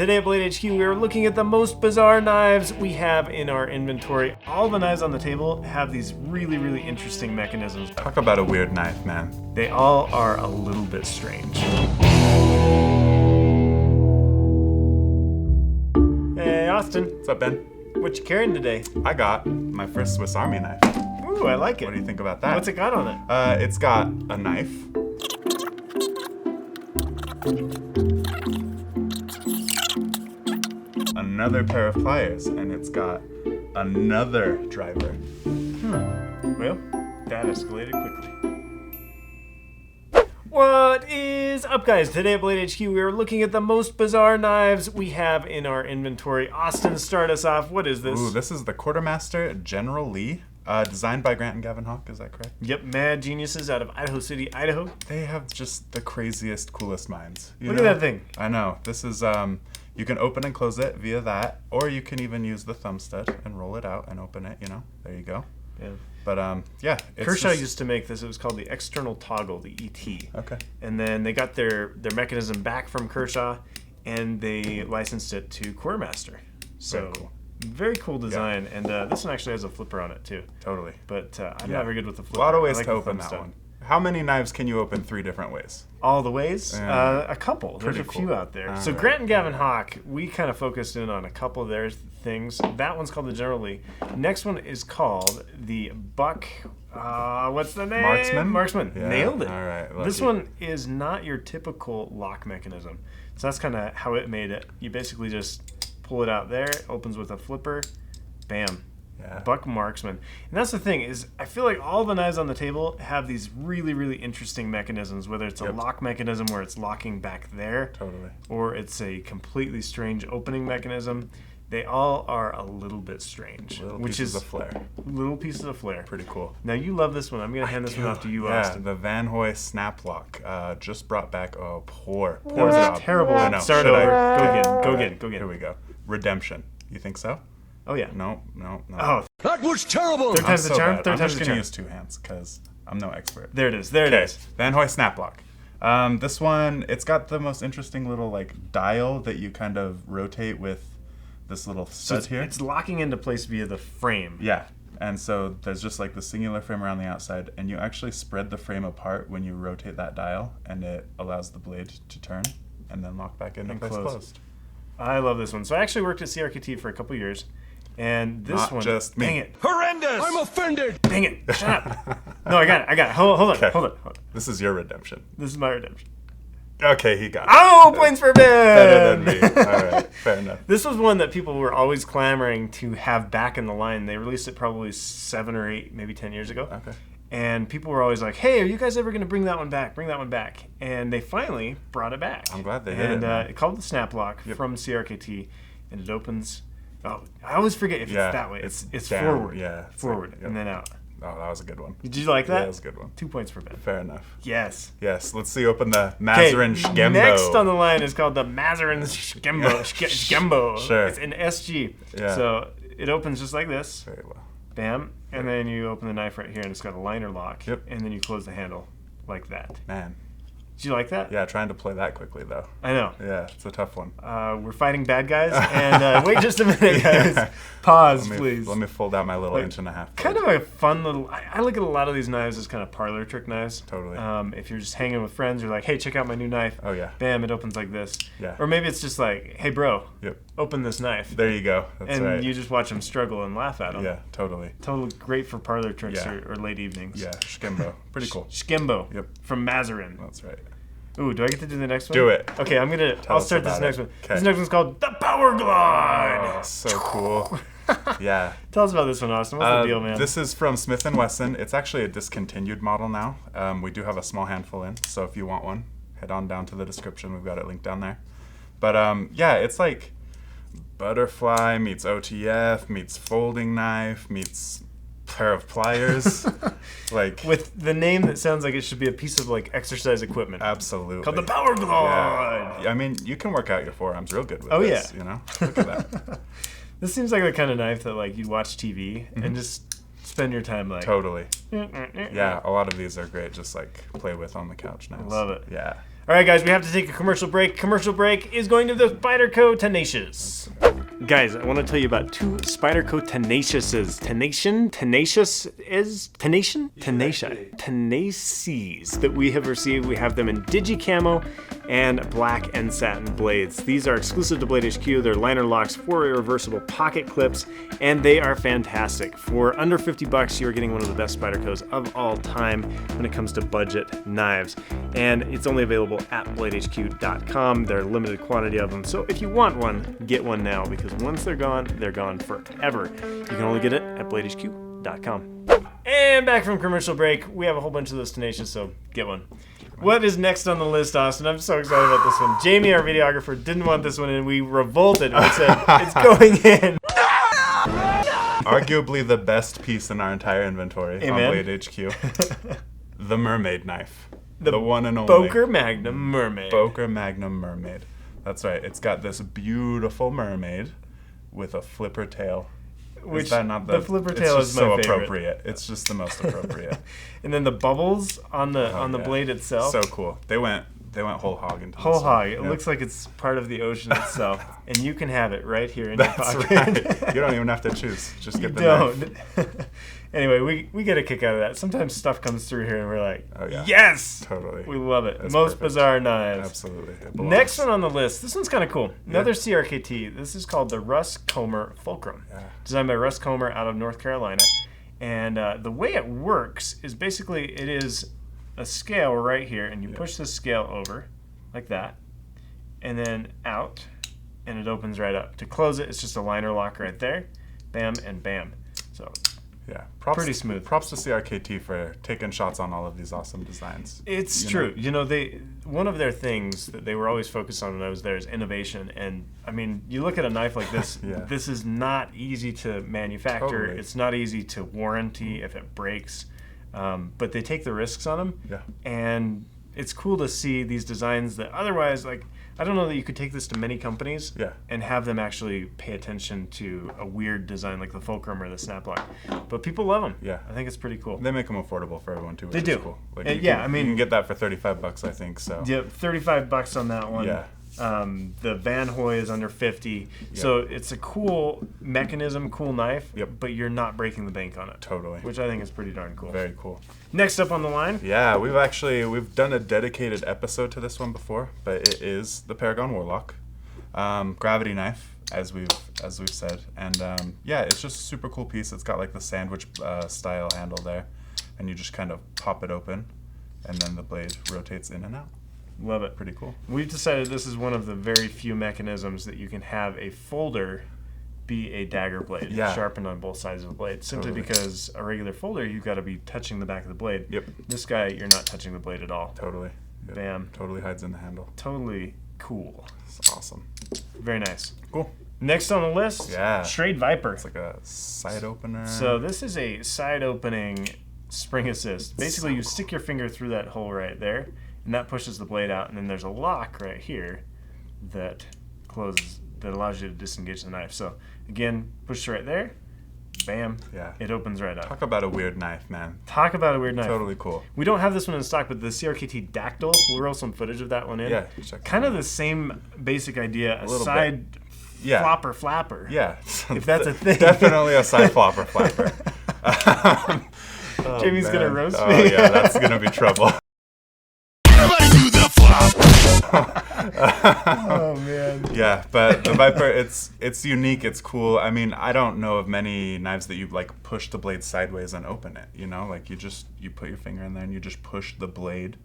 Today at Blade HQ, we are looking at the most bizarre knives we have in our inventory. All the knives on the table have these really interesting mechanisms. Talk about a weird knife, man. They all are a little bit strange. Hey, Austin. What's up, Ben? What you carrying today? I got my first Swiss Army knife. Ooh, I like it. What do you think about that? What's it got on it? It's got a knife. Another pair of pliers, and it's got another driver. Well, that escalated quickly. What is up, guys? Today at Blade HQ, we are looking at the most bizarre knives we have in our inventory. Austin, start us off. What is this? Ooh, this is the Quartermaster General Lee, designed by Grant and Gavin Hawk, is that correct? Yep, mad geniuses out of Idaho City, Idaho. They have just the craziest, coolest minds. Look at that thing. I know. This is, you can open and close it via that, or you can even use the thumb stud and roll it out and open it, you know? There you go. Yeah. But, yeah. Kershaw used to make this. It was called the external toggle, the ET. Okay. And then they got their mechanism back from Kershaw, and they licensed it to Quartermaster. So, very cool design. Yeah. And this one actually has a flipper on it, too. Totally. But I'm not very good with the flipper. A lot of ways like to open that one. How many knives can you open 3 different ways? All the ways? A couple. There's a few out there. So right. Grant and Gavin Hawk, we kind of focused in on a couple of their things. That one's called the General Lee. Next one is called the Buck... what's the name? Marksman? Marksman. Yeah. Nailed it. All right. Lucky. This one is not your typical lock mechanism. So that's kind of how it made it. You basically just pull it out there, opens with a flipper, bam. Yeah. Buck Marksman. And that's the thing, is I feel like all the knives on the table have these really interesting mechanisms, whether it's a lock mechanism where it's locking back there, or it's a completely strange opening mechanism. They all are a little bit strange. Little pieces of flair. Little pieces of flair. Pretty cool. Now you love this one. I'm going to hand this one off to you, Austin. The Van Hoy Snap Lock just brought back a poor job. Terrible. I know. Start over. Go again. Here we go. Redemption. You think so? Oh, yeah. No. Oh. That was terrible! Third time's the charm? I'm just going to use 2 hands because I'm no expert. There it is. There it is. Van Hoy Snap Lock. This one, it's got the most interesting little like dial that you kind of rotate with this little stud here. It's locking into place via the frame. Yeah. And so there's just like the singular frame around the outside, and you actually spread the frame apart when you rotate that dial, and it allows the blade to turn and then lock back into place closed. I love this one. So I actually worked at CRKT for a couple years. And this one, just me. Dang it. Horrendous! I'm offended! Dang it. Shut up. No, I got it. Hold on. This is your redemption. This is my redemption. Okay, he got it. Oh, points for Ben! Better than me. All right, fair enough. This was one that people were always clamoring to have back in the line. They released it probably 7 or 8, maybe 10 years ago. Okay. And people were always like, hey, are you guys ever going to bring that one back? And they finally brought it back. I'm glad they did it. And it's called the Snap Lock from CRKT, and it opens... Oh, I always forget if it's that way. It's down, forward. Yeah. Forward, and then out. Oh, that was a good one. Did you like that? Yeah, that was a good one. 2 points for Ben. Fair enough. Yes. Let's see. Open the MASERIN SGHEMBO. Next on the line is called the MASERIN SGHEMBO. SGHEMBO. Sure. It's an SG. Yeah. So it opens just like this. Very well. Bam. And then you open the knife right here, and it's got a liner lock. Yep. And then you close the handle like that. Man. Did you like that? Yeah, trying to play that quickly, though. I know. Yeah, it's a tough one. We're fighting bad guys. And wait just a minute, guys. Pause, please. Let me fold out my little 1.5 inch. Kind of a fun little... I look at a lot of these knives as kind of parlor trick knives. Totally. If you're just hanging with friends, you're like, hey, check out my new knife. Oh, yeah. Bam, it opens like this. Yeah. Or maybe it's just like, hey, bro, Yep. open this knife. There you go. That's right. And you just watch them struggle and laugh at them. Yeah, totally. Totally great for parlor tricks or late evenings. Yeah, SGHEMBO. Pretty cool. SGHEMBO. Yep. From Maserin. That's right. Ooh, do I get to do the next one? Do it. Okay, I'll start this next one. Okay. This next one's called the Power Glide. Oh, so cool. Yeah. Tell us about this one, Austin. What's the deal, man? This is from Smith & Wesson. It's actually a discontinued model now. We do have a small handful in, so if you want one, head on down to the description. We've got it linked down there. But yeah, it's like butterfly meets OTF meets folding knife meets pair of pliers. Like with the name that sounds like it should be a piece of like exercise equipment. Absolutely. Called the Power Glide. Yeah. I mean, you can work out your forearms real good with this. You know? Look at that. This seems like the kind of knife that like you'd watch TV and just spend your time like. Totally. Yeah, a lot of these are great. Just like play with on the couch. Nice. I love it. Yeah. All right, guys, we have to take a commercial break. Commercial break is going to the Spyderco Tenacious. Guys, I want to tell you about two Spyderco Tenaciouses. Tenacious that we have received. We have them in Digi Camo and black and satin blades. These are exclusive to Blade HQ. They're liner locks, 4 reversible pocket clips, and they are fantastic. For under $50, you're getting one of the best Spydercos of all time when it comes to budget knives. And it's only available at bladehq.com. There are a limited quantity of them. So if you want one, get one now, because once they're gone forever. You can only get it at bladehq.com. And back from commercial break, we have a whole bunch of those Tenacious, so get one. What is next on the list, Austin? I'm so excited about this one. Jamie, our videographer, didn't want this one, and we revolted. We said, it's going in. Arguably the best piece in our entire inventory on Blade HQ. The Mermaid knife. The one and only. BOKER Magnum Mermaid. BOKER Magnum Mermaid. That's right. It's got this beautiful mermaid with a flipper tail. Which, is that not the flipper tail is my favorite. So appropriate. It's just the most appropriate. And then the bubbles on the blade itself. So cool. They went whole hog into whole this hog. one. It looks like it's part of the ocean itself, and you can have it right here in That's your pocket. Right. You don't even have to choose. Just get the knife. Anyway, we get a kick out of that. Sometimes stuff comes through here, and we're like, oh, yeah. Yes! Totally. We love it. That's Most perfect. bizarre knives. Absolutely. Next one on the list. This one's kind of cool. Another CRKT. This is called the Russ Comer Fulcrum. Yeah. Designed by Russ Comer out of North Carolina. And the way it works is basically it is a scale right here, and you push this scale over like that, and then out, and it opens right up. To close it, it's just a liner lock right there. Bam and bam. So yeah, pretty smooth. Props to CRKT for taking shots on all of these awesome designs. It's true. You know, one of their things that they were always focused on when I was there is innovation. And I mean, you look at a knife like this. This is not easy to manufacture. Totally. It's not easy to warranty if it breaks. But they take the risks on them. Yeah. And it's cool to see these designs that otherwise, like, I don't know that you could take this to many companies and have them actually pay attention to a weird design like the Fulcrum or the Snaplock. But people love them. Yeah. I think it's pretty cool. They make them affordable for everyone too, which they do. Is cool. Like I mean, you can get that for $35, I think. So yeah, $35 on that one. Yeah. The Van Hoy is under 50. So it's a cool mechanism, cool knife, but you're not breaking the bank on it. Totally. Which I think is pretty darn cool. Very cool. Next up on the line. Yeah, we've done a dedicated episode to this one before, but it is the Paragon Warlock. Gravity knife, as we've said. And yeah, it's just a super cool piece. It's got like the sandwich style handle there, and you just kind of pop it open, and then the blade rotates in and out. Love it. Pretty cool. We've decided this is one of the very few mechanisms that you can have a folder be a dagger blade, sharpened on both sides of the blade, simply because a regular folder, you've got to be touching the back of the blade. Yep. This guy, you're not touching the blade at all. Totally. Yep. Bam. Totally hides in the handle. Totally cool. It's awesome. Very nice. Cool. Next on the list, SCHRADE Viper. It's like a side opener. So this is a side opening spring assist. Basically, you stick your finger through that hole right there, and that pushes the blade out, and then there's a lock right here that closes, that allows you to disengage the knife. So again, push right there, bam, it opens right up. Talk about a weird knife, man. Talk about a weird knife. Totally cool. We don't have this one in stock, but the CRKT Dactyl, we'll roll some footage of that one in. Yeah, kind of the same basic idea, a side flapper. Yeah. If that's a thing. Definitely a side flopper flapper. Jamie's going to roast me. Oh yeah, that's going to be trouble. Oh man. Yeah, but the Viper, it's unique, it's cool. I mean, I don't know of many knives that you like push the blade sideways and open it, you know? Like you put your finger in there and you just push the blade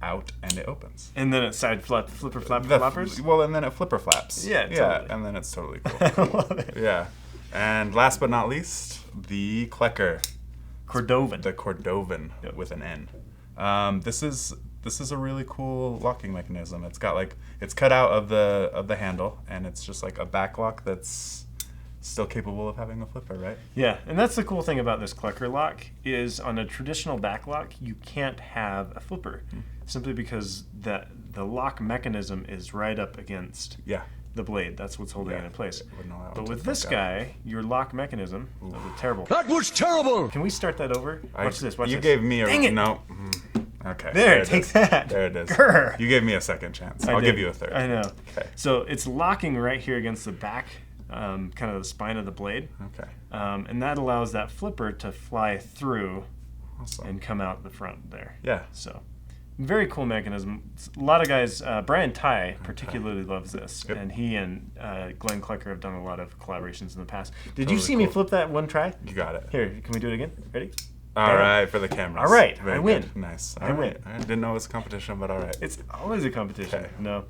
out and it opens. And then it flappers? Well, and then it flipper flaps. Yeah, totally. And then it's totally cool. I love it. Yeah. And last but not least, the Klecker. Cordovan. The Cordovan with an N. This is a really cool locking mechanism. It's got like, it's cut out of the handle, and it's just like a back lock that's still capable of having a flipper, right? Yeah, and that's the cool thing about this Klecker lock is on a traditional back lock, you can't have a flipper, simply because the lock mechanism is right up against the blade. That's what's holding it in place. But with this guy, your lock mechanism, that was terrible. That was terrible! Can we start that over? Watch this, watch this. You gave me a... Dang it! No. Okay. There, take that. There it is. Grr. You gave me a second chance. I I'll did. give you a third. I know. Okay. So it's locking right here against the back, kind of the spine of the blade. Okay. And that allows that flipper to fly through Awesome. and come out the front there. Yeah. So, very cool mechanism. A lot of guys, Brian Ty particularly loves this, Yep. and he and Glenn Klecker have done a lot of collaborations in the past. Did Totally you see me cool. flip that one try? You got it. Here, can we do it again? Ready? All right, for the cameras. All right, Very I win. good. Nice. I win. I didn't know it was a competition, but all right. It's always a competition. Okay. No.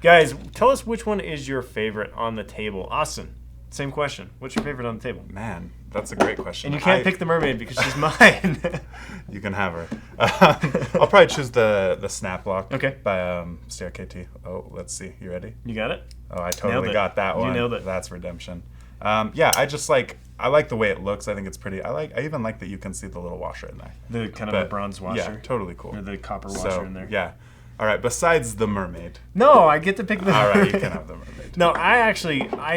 Guys, tell us which one is your favorite on the table. Austin, same question. What's your favorite on the table? Man, that's a great question. And you can't pick the mermaid because she's mine. You can have her. I'll probably choose the Snap Lock Okay. by CRKT. Oh, let's see. You ready? You got it? Oh, I Nailed totally it. got that You one. nailed it. That's redemption. Yeah, I like the way it looks. I think it's pretty. I even like that you can see the little washer in there. The kind of a bronze washer. Yeah, totally cool. Or the copper washer So, in there. yeah. All right, besides the mermaid. No, I get to pick the All right, you can have the mermaid. No, I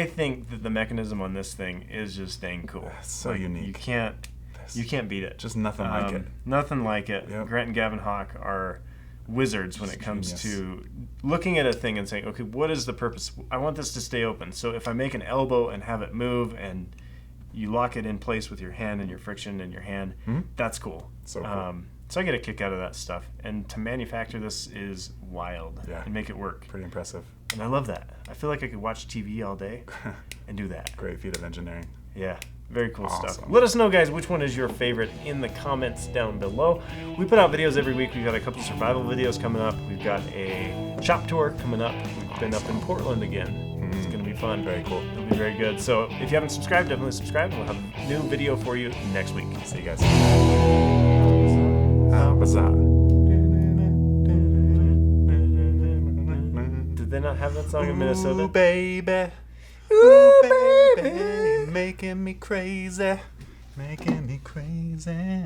think that the mechanism on this thing is just dang cool. So unique. You can't beat it. Just nothing like it. Nothing like it. Yep. Grant and Gavin Hawk are wizards when it comes genius. to looking at a thing and saying, okay, what is the purpose? I want this to stay open. So if I make an elbow and have it move and you lock it in place with your hand and your friction in your hand, that's cool. So cool. So I get a kick out of that stuff. And to manufacture this is wild and make it work. Pretty impressive. And I love that. I feel like I could watch TV all day and do that. Great feat of engineering. Yeah, very cool stuff. Awesome. Let us know, guys, which one is your favorite in the comments down below. We put out videos every week. We've got a couple survival videos coming up. We've got a shop tour coming up. We've been up in Portland again. It's going to be fun. Very cool. It'll be very good. So if you haven't subscribed, definitely subscribe. We'll have a new video for you next week. See you guys. What's that? Did they not have that song in Minnesota? Ooh, baby. Ooh, baby. Making me crazy. Making me crazy.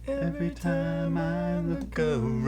Every time I look around.